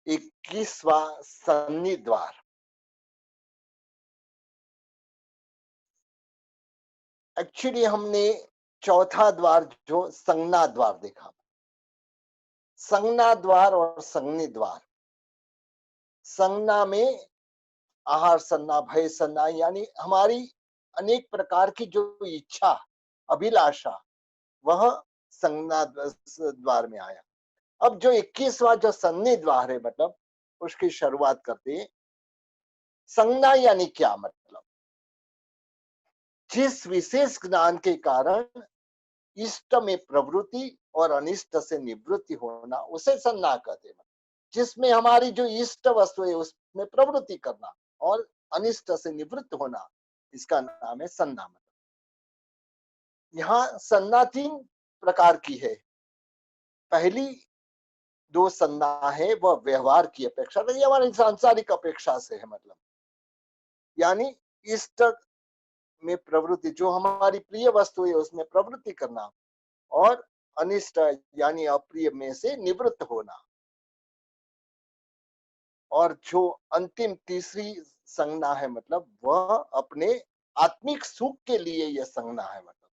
21वां सन्नी द्वार। एक्चुअली हमने चौथा द्वार जो संज्ञा द्वार देखा। संज्ञा द्वार और संगनी द्वार। संज्ञा में आहार संज्ञा, भय संज्ञा, यानी हमारी अनेक प्रकार की जो इच्छा, अभिलाषा, वह संज्ञा द्वार में आया। अब जो 21वां जो सन्नी द्वार है, मतलब उसकी शुरुआत करते हैं। संज्ञा यानी क्या मतलब? जिस विशेष ज्ञान के कारण इष्ट में प्रवृत्ति और अनिष्ट से निवृत्ति होना, उसे संज्ञा कहते हैं। जिसमें हमारी जो इष्ट वस्तु है उसमें प्रवृत्ति करना और अनिष्ट से निवृत्त होना, इसका नाम है संज्ञा। यहाँ संज्ञा 3 प्रकार की है। पहली दो संज्ञा है वह व्यवहार की अपेक्षा, ये हमारी सांसारिक अपेक्षा से है, मतलब यानी इष्ट में प्रवृत्ति, जो हमारी प्रिय वस्तु है उसमें प्रवृत्ति करना, और अनिष्ट यानी अप्रिय में से निवृत्त होना। और जो अंतिम तीसरी संज्ञा है, मतलब वह अपने आत्मिक सुख के लिए यह संज्ञा है। मतलब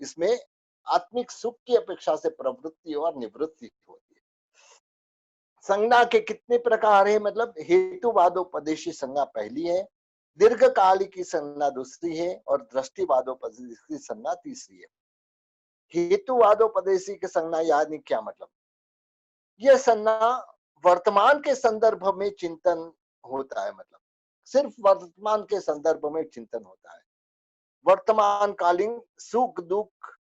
इसमें आत्मिक सुख की अपेक्षा से प्रवृत्ति और निवृत्ति होती है। संज्ञा के कितने प्रकार है? मतलब हेतुवादोपदेशी संज्ञा पहली है, दीर्घकालिक की संज्ञा दूसरी है, और दृष्टिवादोपदेशी संज्ञा तीसरी है। हेतुवादोपदेशी की संज्ञा यानी क्या मतलब? यह संज्ञा वर्तमान के संदर्भ में चिंतन होता है, मतलब सिर्फ वर्तमान के संदर्भ में चिंतन होता है। वर्तमान कालीन सुख दुख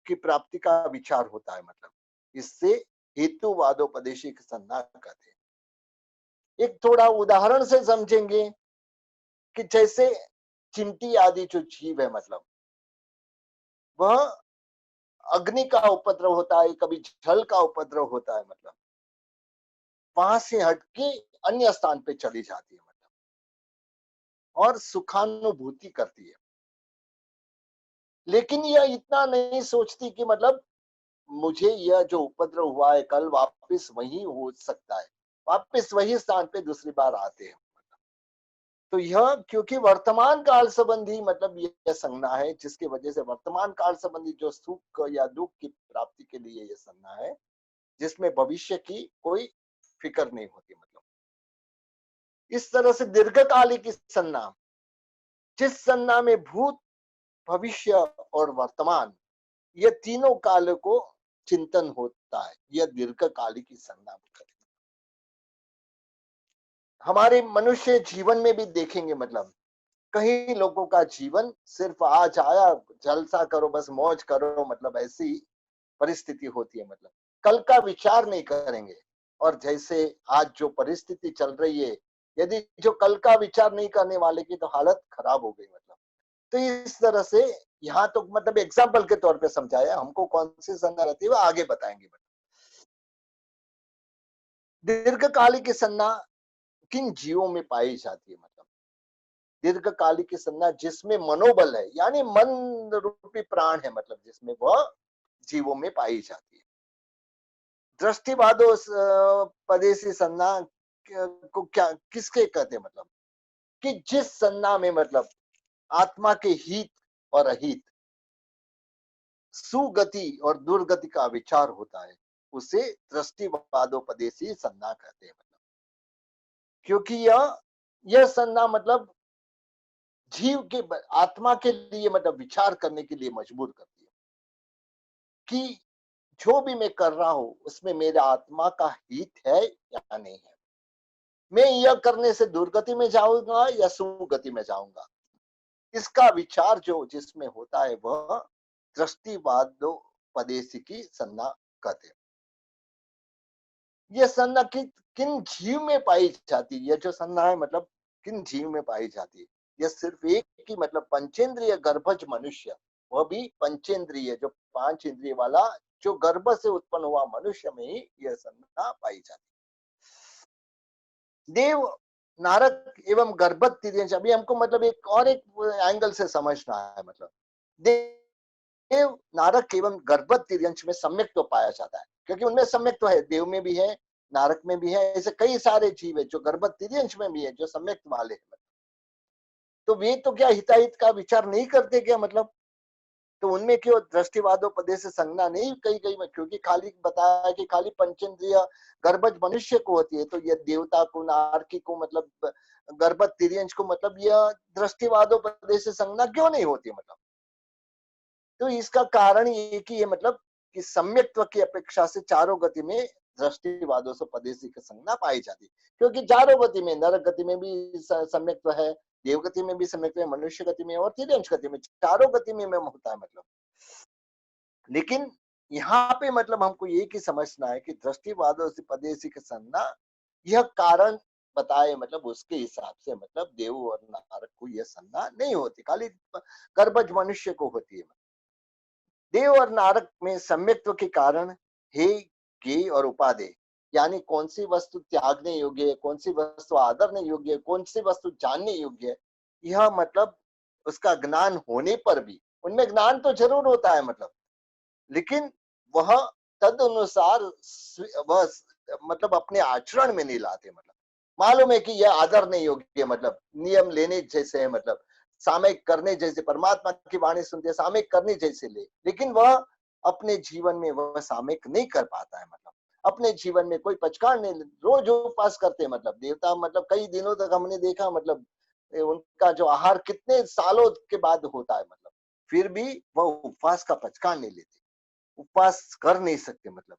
की प्राप्ति का विचार होता है, मतलब इससे हेतुवादोपदेशी की संज्ञा कहते हैं। एक थोड़ा उदाहरण से समझेंगे कि जैसे चिमटी आदि जो जीव है, मतलब वह अग्नि का उपद्रव होता है, कभी जल का उपद्रव होता है, मतलब वहां से हटके अन्य स्थान पे चली जाती है, मतलब और सुखानुभूति करती है। लेकिन यह इतना नहीं सोचती कि मतलब मुझे यह जो उपद्रव हुआ है कल वापस वही हो सकता है, वापस वही स्थान पे दूसरी बार आते हैं। तो यह क्योंकि वर्तमान काल संबंधी, मतलब यह संज्ञा है जिसकी वजह से वर्तमान काल संबंधी जो सुख या दुख की प्राप्ति के लिए यह संज्ञा है, जिसमें भविष्य की कोई फिक्र नहीं होती। मतलब इस तरह से दीर्घकालिक संज्ञा, जिस संज्ञा में भूत, भविष्य और वर्तमान, ये तीनों काल को चिंतन होता है, यह दीर्घकालिक संज्ञा। हमारे मनुष्य जीवन में भी देखेंगे, मतलब कई लोगों का जीवन सिर्फ आज आया, जलसा करो, बस मौज करो, मतलब ऐसी परिस्थिति होती है। मतलब कल का विचार नहीं करेंगे, और जैसे आज जो परिस्थिति चल रही है, यदि जो कल का विचार नहीं करने वाले की तो हालत खराब हो गई। मतलब तो इस तरह से यहाँ तो मतलब एग्जाम्पल के तौर पे समझाया, हमको कौन सी संज्ञा रहती है वो आगे बताएंगे। दीर्घकालिक संज्ञा किन जीवों में पाई जाती है? मतलब दीर्घकालिक संज्ञा जिसमें मनोबल है, यानी मन रूपी प्राण है, मतलब जिसमें वह जीवों में पाई जाती है। दृष्टिवादो पदेशी संज्ञा को क्या किसके कहते हैं? मतलब कि जिस संज्ञा में मतलब आत्मा के हित और अहित, सुगति और दुर्गति का विचार होता है, उसे दृष्टिवादोपदेशी संज्ञा कहते हैं। मतलब क्योंकि यह संज्ञा मतलब जीव के आत्मा के लिए मतलब विचार करने के लिए मजबूर करती है कि जो भी मैं कर रहा हूं उसमें मेरे आत्मा का हित है या नहीं है, मैं यह करने से दुर्गति में जाऊंगा या सुगति में जाऊंगा, इसका विचार जो जिसमें होता है वह दृष्टिवादोपदेशी की संज्ञा कहते हैं। यह संज्ञा किन जीव में पाई जाती है? यह जो संज्ञा है मतलब किन जीव में पाई जाती है? यह सिर्फ एक ही, मतलब पंचेंद्रिय गर्भज मनुष्य, वह भी पंचेंद्रिय जो 5 इंद्रिय वाला जो गर्भ से उत्पन्न हुआ मनुष्य में ही यह संज्ञा पाई जाती है। देव, नारक एवं गर्भज तिर्यंश, अभी हमको मतलब एक और एक एंगल से समझना है। मतलब देव, नारक एवं गर्भज तिर्यंश में सम्यक्त्व पाया जाता है, क्योंकि उनमें सम्यक्त्व है, देव में भी है, नारक में भी है, ऐसे कई सारे जीव है जो गर्भ तिर्यंश में भी है, जो सम्यक वाले हैं। तो वे तो क्या हिताहित का विचार नहीं करते क्या मतलब? तो उनमें क्यों दृष्टिवादोपदेश संज्ञा नहीं कही गई? क्योंकि खाली बताया कि खाली पंचेंद्रिय गर्भज मनुष्य को होती है, तो ये देवता को, नारकी को, मतलब गर्भ तिर्यंश को, मतलब यह दृष्टिवादोपदेश संज्ञा क्यों नहीं होती मतलब? तो इसका कारण ये कि ये मतलब कि सम्यक्त्व की अपेक्षा से चारों गति में दृष्टिवादों से पदेशी की संज्ञा पाई जाती, क्योंकि चारों गति में, नरक गति में भी सम्यक्त्व है, देव गति में भी सम्यक्त्व है, मनुष्य गति में और तिर्यंश गति में, चारों गति में होता है मतलब। लेकिन यहाँ पे मतलब हमको ये की समझना है कि दृष्टिवादों से पदेशी की संज्ञा यह कारण बताए, मतलब उसके हिसाब से मतलब देव और नारक को यह संज्ञा नहीं होती, खाली गर्भज मनुष्य को होती है। देव और नारक में सम्यक्त्व के कारण हे, ज्ञेय और उपादेय, यानी कौन सी वस्तु त्यागने योग्य है, कौन सी वस्तु आदरने योग्य है, कौन सी वस्तु जानने योग्य है, यह मतलब उसका ज्ञान होने पर भी, उनमें ज्ञान तो जरूर होता है मतलब, लेकिन वह तद अनुसार वह मतलब अपने आचरण में नहीं लाते मतलब। मालूम है कि यह आदर नहीं योग्य, मतलब नियम लेने जैसे है, मतलब सामयिक करने जैसे, परमात्मा की वाणी सुनते सामयिक करने जैसे ले, लेकिन वह अपने जीवन में वह सामयिक नहीं कर पाता है मतलब। अपने जीवन में कोई पचकान नहीं, रोज उपवास करते हैं मतलब देवता, मतलब कई दिनों तक हमने देखा, मतलब उनका जो आहार कितने सालों के बाद होता है मतलब, फिर भी वह उपवास का पचकान नहीं लेते, उपवास कर नहीं सकते मतलब।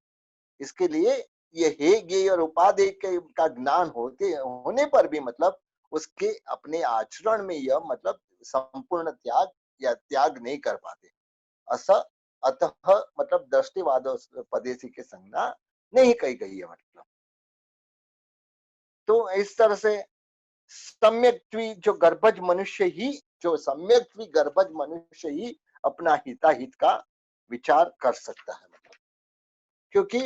इसके लिए ये हे, ज्ञेय और उपादेय का ज्ञान होते होने पर भी मतलब उसके अपने आचरण में यह मतलब संपूर्ण त्याग या त्याग नहीं कर पाते। असा अतः मतलब दृष्टिवाद पदेशी की संज्ञा नहीं कही गई है मतलब। तो इस तरह से सम्यक्त्वी जो गर्भज मनुष्य ही, जो सम्यक्त्वी गर्भज मनुष्य ही अपना हिताहित का विचार कर सकता है मतलब, क्योंकि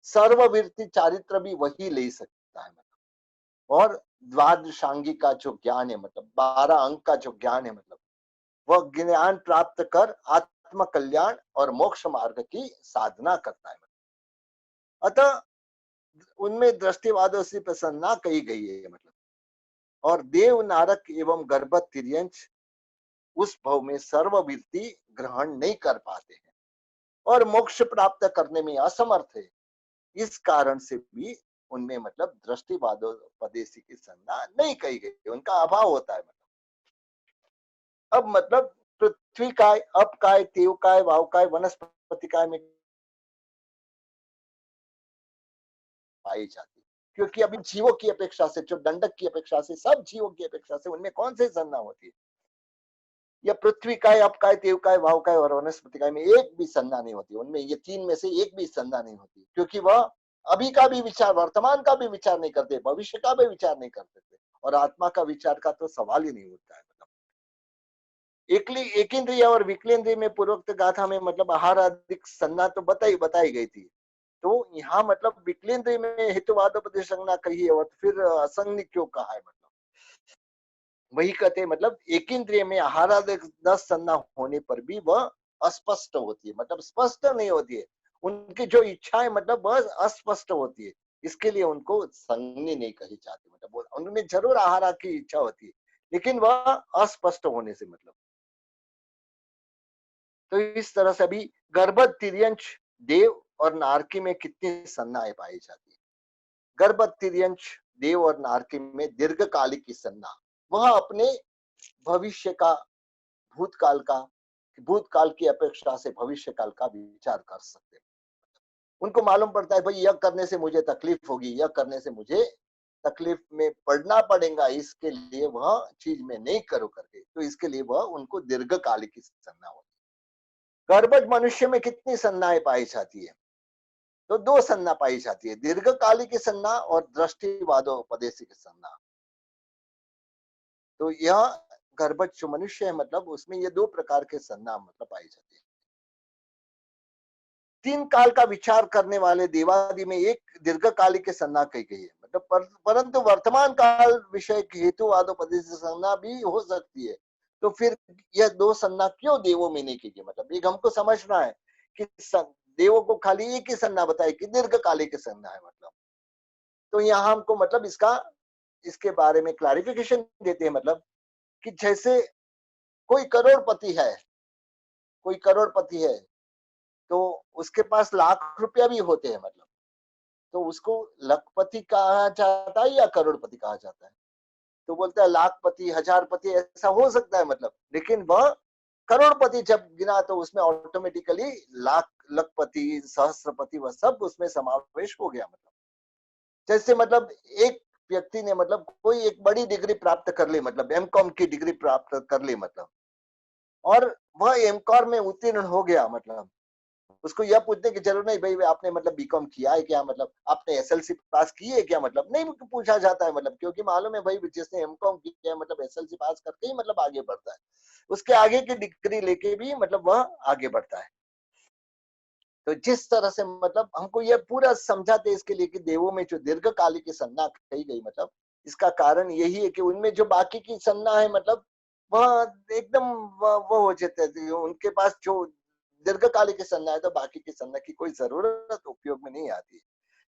सर्ववृत्ति चारित्र भी वही ले सकता है मतलब। और द्वादशांगी का जो ज्ञान है, मतलब 12 अंक का जो ज्ञान है, मतलब वह ज्ञान प्राप्त कर आत्म कल्याण और मोक्ष मार्ग की साधना करता है। अतः उनमें दृष्टिवादों से प्रसन्ना कही गई है मतलब। और देव, नारक एवं गर्भ तिर्यंश उस भव में सर्ववृत्ति ग्रहण नहीं कर पाते हैं और मोक्ष प्राप्त करने में असमर्थ है। इस कारण से भी उनमें मतलब दृष्टिवादोपदेशी की संज्ञा नहीं कही गई, उनका अभाव होता है मतलब। अब मतलब पृथ्वी काय, अप काय, तेव काय, वाव काय, वनस्पति काय में पाई जाती है। क्योंकि अभी जीवों की अपेक्षा से, जो दंडक की अपेक्षा से, सब जीवों की अपेक्षा से उनमें कौन सी संज्ञा होती है? या पृथ्वी काय, अप काय, तेव काय, वाव काय और वनस्पति काय में एक भी संज्ञा नहीं होती, उनमें ये तीन में से एक भी संज्ञा नहीं होती, क्योंकि वह अभी का भी विचार, वर्तमान का भी विचार नहीं करते, भविष्य का भी विचार नहीं करते थे, और आत्मा का विचार का तो सवाल ही नहीं उठता है मतलब। एक इंद्रिय और विकलेंद्रिय में पूर्वोक्त गाथा में मतलब आहार आदि संज्ञा तो बताई गई थी। तो यहाँ मतलब विकलेंद्रिय में हेतुवादोपदेश संज्ञा कही है, और फिर असंग क्यों कहा है मतलब? वही कहते मतलब एक इंद्रिय में आहार आदि 10 संज्ञा होने पर भी वह अस्पष्ट होती है, मतलब स्पष्ट नहीं होती है। उनकी जो इच्छाएं मतलब वह अस्पष्ट होती है, इसके लिए उनको संज्ञा नहीं कही जाती, मतलब उनमें जरूर आहार की इच्छा होती है, लेकिन वह अस्पष्ट होने से मतलब। तो इस तरह से अभी गर्भ तिर्यंश देव और नारकी में कितनी संज्ञाएं पाई जाती है? गर्भ तिर्यंश देव और नारकी में दीर्घकालिक की संज्ञा, वह अपने भविष्य का, भूतकाल का, भूतकाल की अपेक्षा से भविष्य काल का विचार कर सकते हैं। उनको मालूम पड़ता है भाई यह करने से मुझे तकलीफ होगी, यह करने से मुझे तकलीफ में पड़ना पड़ेगा, इसके लिए वह चीज में नहीं करो करके, तो इसके लिए वह उनको दीर्घकालिक की संज्ञा होती है। गर्भज मनुष्य में कितनी संज्ञाएं पाई जाती है? तो दो संज्ञा पाई जाती है, दीर्घकालिक की संज्ञा और दृष्टिवादोपदेशी की संज्ञा। तो यह गर्भज जो मनुष्य है मतलब उसमें ये दो प्रकार के संज्ञा मतलब पाई जाती है। तीन काल का विचार करने वाले देवादि में एक दीर्घकालिक की संज्ञा कही गई है मतलब, परंतु वर्तमान काल विषय हेतुवादोपदेश संज्ञा भी हो सकती है। तो फिर यह दो संज्ञा क्यों देवों में नहीं की गई? मतलब एक हमको समझना है कि देवों को खाली एक ही संज्ञा बताई कि दीर्घकालिक की संज्ञा है मतलब। तो यहाँ हमको मतलब इसके बारे में क्लैरिफिकेशन देते हैं, मतलब कि जैसे कोई करोड़पति है, कोई करोड़पति है, तो उसके पास लाख रुपया भी होते हैं, मतलब तो उसको लखपति कहा जाता है या करोड़पति कहा जाता है? तो बोलता है लाखपति, हजारपति ऐसा हो सकता है, मतलब लेकिन वह करोड़पति जब गिना तो उसमें ऑटोमेटिकली लाख, लखपति, सहस्त्रपति वह सब उसमें समावेश हो गया। मतलब जैसे मतलब एक व्यक्ति ने मतलब कोई एक बड़ी डिग्री प्राप्त कर ली, मतलब एमकॉम की डिग्री प्राप्त कर ली, मतलब और वह एमकॉम में उत्तीर्ण हो गया, मतलब उसको यह पूछने की जरूरत नहीं भाई आपने मतलब बीकॉम किया है क्या, मतलब आपने एसएलसी पास की है क्या, मतलब नहीं पूछा जाता है, मतलब क्योंकि मालूम है भाई जिसने एमकॉम किया है मतलब एसएलसी पास करके ही मतलब आगे बढ़ता है, उसके आगे की डिग्री लेके भी मतलब वह आगे बढ़ता है। तो जिस तरह से मतलब हमको यह पूरा समझाते इसके लिए कि देवों में जो दीर्घकालिक की संज्ञा कही गई, मतलब इसका कारण यही है कि उनमें जो बाकी की संज्ञा है मतलब वह एकदम वो हो जाते हैं, उनके पास जो दीर्घकालिक की संज्ञा है तो बाकी की संज्ञा की कोई जरूरत उपयोग में नहीं आती।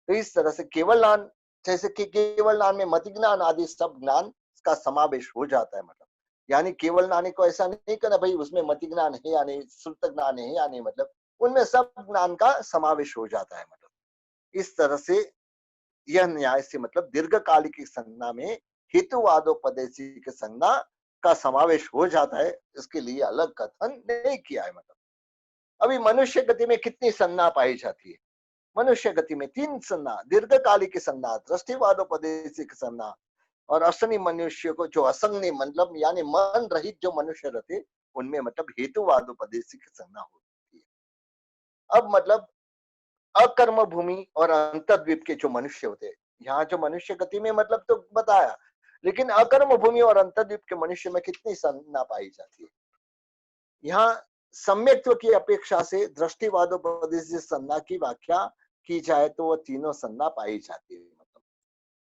तो इस तरह से केवल ज्ञान, जैसे कि केवल ज्ञान में मति ज्ञान आदि सब ज्ञान का समावेश हो जाता है, मतलब यानी केवल ज्ञानी को ऐसा नहीं करना भाई उसमें मति ज्ञान है या नहीं, श्रुत ज्ञान है या नहीं, मतलब उनमें सब ज्ञान का समावेश हो जाता है। मतलब इस तरह से यह न्याय से मतलब दीर्घकालिक की संज्ञा में हेतुवादोपदेशी की संज्ञा का समावेश हो जाता है, इसके लिए अलग कथन नहीं किया है। मतलब अभी मनुष्य गति में कितनी संज्ञा पाई जाती है? मनुष्य गति में 3 संज्ञा, दीर्घकालिक की संज्ञा, दृष्टिवादोपदेशिक संज्ञा और असनी मनुष्य को जो असंग मतलब यानी मन रहित जो मनुष्य रहते उनमें मतलब हेतुवादोपदेशिक संज्ञा होती है। अब मतलब अकर्म भूमि और अंतर्द्वीप के जो मनुष्य होते हैं, यहाँ जो मनुष्य गति में मतलब तो बताया, लेकिन अकर्म भूमि और अंतर्द्वीप के मनुष्य में कितनी संज्ञा पाई जाती है? यहाँ सम्यक्त्व की अपेक्षा से दृष्टिवादोपदेशिक संज्ञा की व्याख्या की जाए तो वह तीनों संज्ञा पाई जाती है। मतलब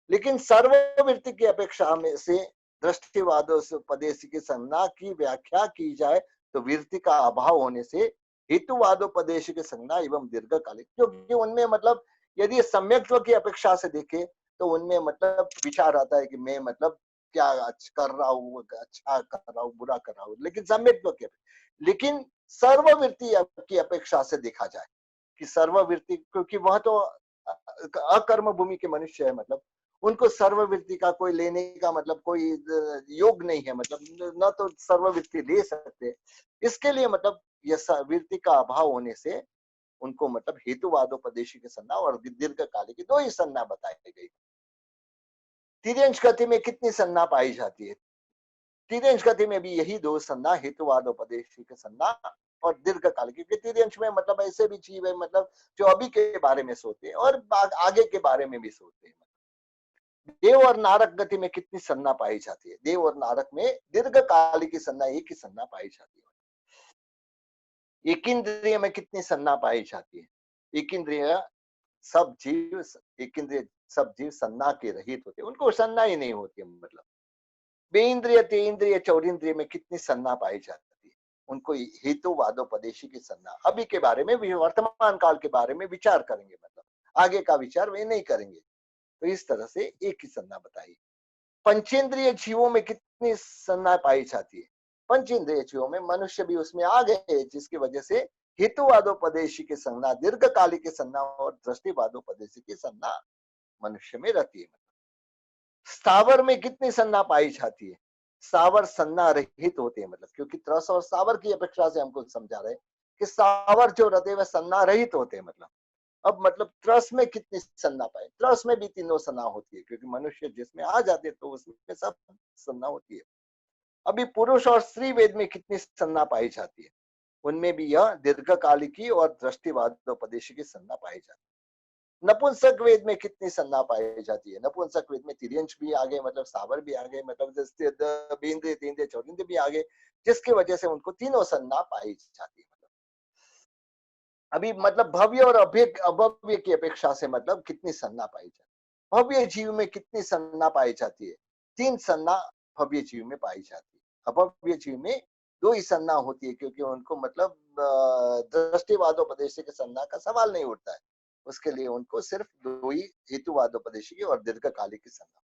लेकिन सर्ववृत्ति की अपेक्षा में से दृष्टिवादोपदेश की संज्ञा की व्याख्या की जाए तो वृत्ति का अभाव होने से हेतुवादोपदेश की संज्ञा एवं दीर्घकालिक, क्योंकि उनमें मतलब यदि सम्यक्त्व की अपेक्षा से देखे तो उनमें मतलब विचार आता है कि मैं मतलब क्या कर रहा हूँ, अच्छा कर रहा हूँ, बुरा कर रहा हूँ, लेकिन सम्यक्त्व की, लेकिन सर्ववृत्ति की अपेक्षा से देखा जाए कि सर्ववृत्ति, क्योंकि वह तो अकर्म भूमि के मनुष्य है, मतलब उनको सर्ववृत्ति का कोई लेने का मतलब कोई योग नहीं है, मतलब न तो सर्ववृत्ति ले सकते, इसके लिए मतलब यह वृत्ति का अभाव होने से उनको मतलब हेतुवादोपदेशी की संज्ञा और दीर्घकालिक की 2 ही संज्ञा बताई गई। तिर्यंश गति में कितनी संज्ञा पाई जाती है? तिर्यंश गति में भी यही 2 संज्ञा, हेतुवादोपदेशी की संज्ञा और दीर्घकालिक, क्योंकि तिर्यंश में मतलब ऐसे भी जीव है मतलब जो अभी के बारे में सोते हैं और आगे के बारे में भी सोते हैं। देव और नारक गति में कितनी संज्ञा पाई जाती है? देव और नारक में दीर्घकालिक की संज्ञा एक ही संज्ञा पाई जाती है। एक इंद्रिय में कितनी संज्ञा पाई जाती है? एक इंद्रिय सब जीव, एक इंद्रिय सब जीव संज्ञा के रहित होते हैं, उनको संज्ञा ही नहीं होती है। मतलब बेइंद्रिय, तेइंद्रिय, चौरिंद्रिय में कितनी संज्ञा पाई जाती है? उनको हेतुवादोपदेशी की संज्ञा। अभी के बारे में, वर्तमान काल के बारे में विचार करेंगे, मतलब आगे का विचार वे नहीं करेंगे। तो इस तरह से एक ही संज्ञा बताई। पंचेंद्रिय जीवों में कितनी संज्ञा पाई जाती है? पंचेंद्रिय जीवों में मनुष्य भी उसमें आ गए, जिसकी वजह से हेतुवादोपदेशी की संज्ञा, दीर्घकालिक की संज्ञा और दृष्टिवादोपदेशी की संज्ञा मनुष्य में रहती है। स्थावर में कितनी संज्ञा पाई जाती है? स्थावर संज्ञा रहित होते हैं, मतलब क्योंकि त्रस और स्थावर की अपेक्षा से हमको समझा रहे कि स्थावर जो रहते हैं वह संज्ञा रहित होते हैं। मतलब अब मतलब त्रस में कितनी संज्ञा पाए? त्रस में भी तीनों संज्ञा होती है, क्योंकि मनुष्य जिसमें आ जाते तो उसमें सब संज्ञा होती है। अभी पुरुष और स्त्री वेद में कितनी संज्ञा पाई जाती है? उनमें भी यह दीर्घकालिकी और दृष्टिवादोपदेशी की संज्ञा पाई जाती है। नपुंसक वेद में कितनी संज्ञा पाई जाती है? नपुंसक वेद में तिर्यंश भी आ गए, मतलब सावर भी आ गए, मतलब जैसे बेंद्रिय, तेंद्रिय, चौरिंद्रिय भी आ गए, जिसकी वजह से उनको तीनों संज्ञा पाई जाती है। अभी मतलब भव्य और अभव्य की अपेक्षा से मतलब कितनी संज्ञा पाई जाती है? भव्य जीव में कितनी संज्ञा पाई जाती है? 3 संज्ञा भव्य जीव में पाई जाती है। अभव्य जीव में 2 ही संज्ञा होती है, क्योंकि उनको मतलब दृष्टिवादोपदेश के संज्ञा का सवाल नहीं उठता है, उसके लिए उनको सिर्फ दो ही हेतुवादोपदेशिकी और दीर्घकालिक की संज्ञा।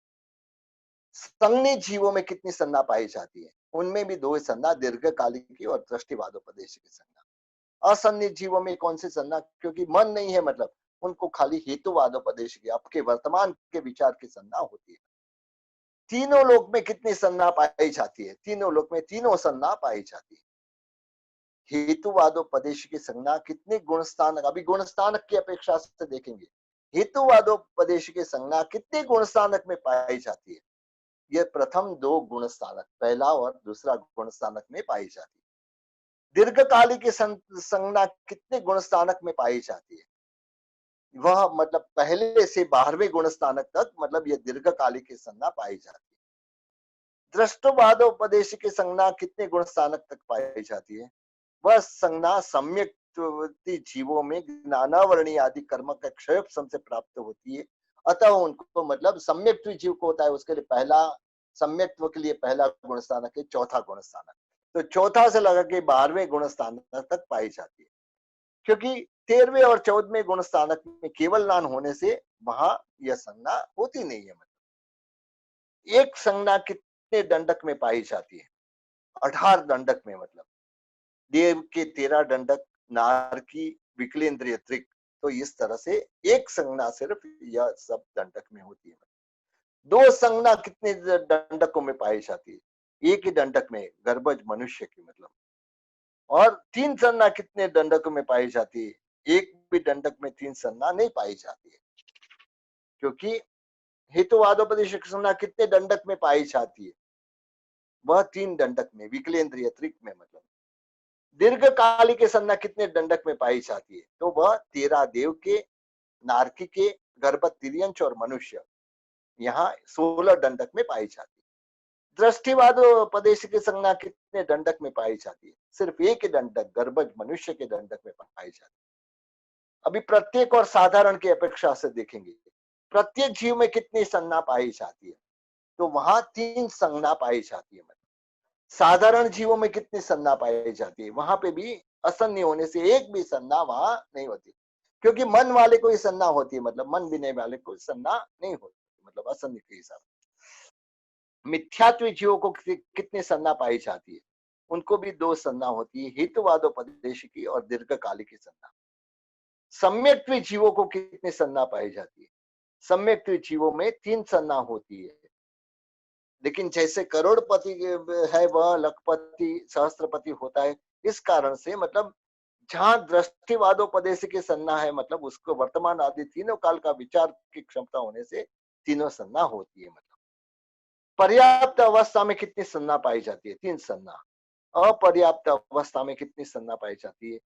संज्ञी जीवों में कितनी संज्ञा पाई जाती है? उनमें भी दो ही संज्ञा, दीर्घकालिक की और दृष्टिवादोपदेशिकी संज्ञा। असन्निहित जीवों में कौन सी संज्ञा? क्योंकि मन नहीं है, मतलब उनको खाली हेतुवादोपदेशिकी, आपके वर्तमान के विचार की संज्ञा होती है। तीनों लोक में कितनी संज्ञा पाई जाती है? तीनों लोक में तीनों संज्ञा पाई जाती है। हेतुवादोपदेश की संज्ञा कितने गुणस्थानक, अभी गुणस्थानक की अपेक्षा से देखेंगे, हेतुवादोपदेश की संज्ञा कितने गुणस्थानक में पाई जाती है? ये प्रथम दो गुणस्थानक, पहला और दूसरा गुणस्थानक में पाई जाती है। दीर्घकालिक की संज्ञा कितने गुणस्थानक में पाई जाती है? वह मतलब पहले से 12वें गुणस्थानक तक, मतलब ये दीर्घकालिक की संज्ञा पाई जाती है। दृष्टवादोपदेश की संज्ञा कितने गुणस्थानक तक पाई जाती है? वह संज्ञा सम्यक जीवों में ज्ञानावरणी आदि कर्म का क्षय से प्राप्त होती है। अतः उनको मतलब सम्यक जीव को होता है, उसके लिए पहला सम्यक्त्व के लिए पहला गुण स्थानक है, चौथा गुण स्थानक। तो चौथा से लगा के 12वें गुण स्थानक तक पाई जाती है, क्योंकि 13वें और 14वें गुण स्थानक में केवल नान होने से वहां यह संज्ञा होती नहीं है। मतलब एक संज्ञा कितने दंडक में पाई जाती है? 18 दंडक में, मतलब देव के 13 दंडक, नार की विकलेंद्रिय त्रिक। तो इस तरह से एक संज्ञा सिर्फ यह सब दंडक में होती है। दो संज्ञा कितने दंडकों में पाई जाती है? एक ही दंडक में, गर्भज मनुष्य की मतलब। और तीन संज्ञा कितने दंडकों में पाई जाती है? एक भी दंडक में तीन संज्ञा नहीं पाई जाती है, क्योंकि हेतुवादोपदेश संज्ञा कितने दंडक में पाई जाती है? वह 3 दंडक में, विकलेंद्रिय त्रिक में। मतलब दीर्घकालिक संज्ञा कितने दंडक में पाई जाती है? तो वह 13 देव के, नारकी के, गर्भ तिर्यंश और मनुष्य, यहाँ 16 दंडक में पाई जाती है। दृष्टिवादोपदेश की संज्ञा कितने दंडक में पाई जाती है? सिर्फ एक ही दंडक, गर्भज मनुष्य के दंडक में पाई जाती है। अभी प्रत्येक और साधारण की अपेक्षा से देखेंगे, प्रत्येक जीव में कितनी संज्ञा पाई जाती है? तो वहां 3 संज्ञा पाई जाती है। साधारण जीवों में कितनी संज्ञा पाई जाती है? वहां पे भी असन्य होने से एक भी संज्ञा वहां नहीं होती, क्योंकि मन वाले को ही संज्ञा होती है, मतलब मन बिने वाले को संज्ञा नहीं होती, मतलब असन्य के हिसाब। मिथ्यात्व जीवों को कितनी संज्ञा पाई जाती है? उनको भी दो संज्ञा होती है, हेतुवादोपदेश की और दीर्घकालिक की संज्ञा। सम्यक्त्व जीवों को कितनी संज्ञा पाई जाती है? सम्यक्त्व जीवों में 3 संज्ञा होती है, लेकिन जैसे करोड़पति है वह लखपति सहस्त्रपति होता है, इस कारण से मतलब जहां दृष्टिवादोपदेश की संज्ञा है, मतलब उसको वर्तमान आदि तीनों काल का विचार की क्षमता होने से तीनों संज्ञा होती है। मतलब पर्याप्त अवस्था में कितनी संज्ञा पाई जाती है? 3 संज्ञा। अपर्याप्त अवस्था में कितनी संज्ञा पाई जाती है?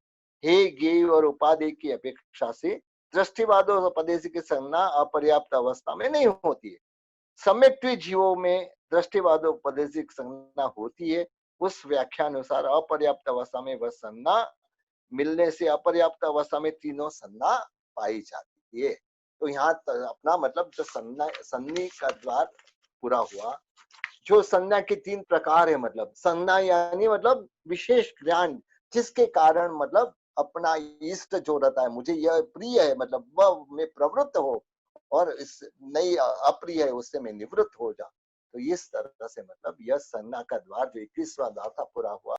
हे ज्ञेय और उपाधि की अपेक्षा से दृष्टिवादोपदेश की संज्ञा अपर्याप्त अवस्था में नहीं होती है। सम्यक्त्व जीवों में दृष्टिवादोपदेशिक संज्ञा होती है। उस व्याख्यानुसार अपर्याप्त अवस्था में वह संज्ञा मिलने से अपर्याप्त अवस्था में तीनों संज्ञा पाई जाती है। तो यहाँ अपना मतलब जो संज्ञा संधि का द्वार पूरा हुआ। जो संज्ञा के 3 प्रकार है, मतलब संज्ञा यानी मतलब विशेष ज्ञान, जिसके कारण मतलब अपना इष्ट जो रहता है, मुझे यह प्रिय है, मतलब वह में प्रवृत्त हो, और इस नई अप्रिय है उससे मैं निवृत्त हो जा। तो इस तरह से मतलब यह संज्ञा का द्वार जो 21वां द्वार था पूरा हुआ।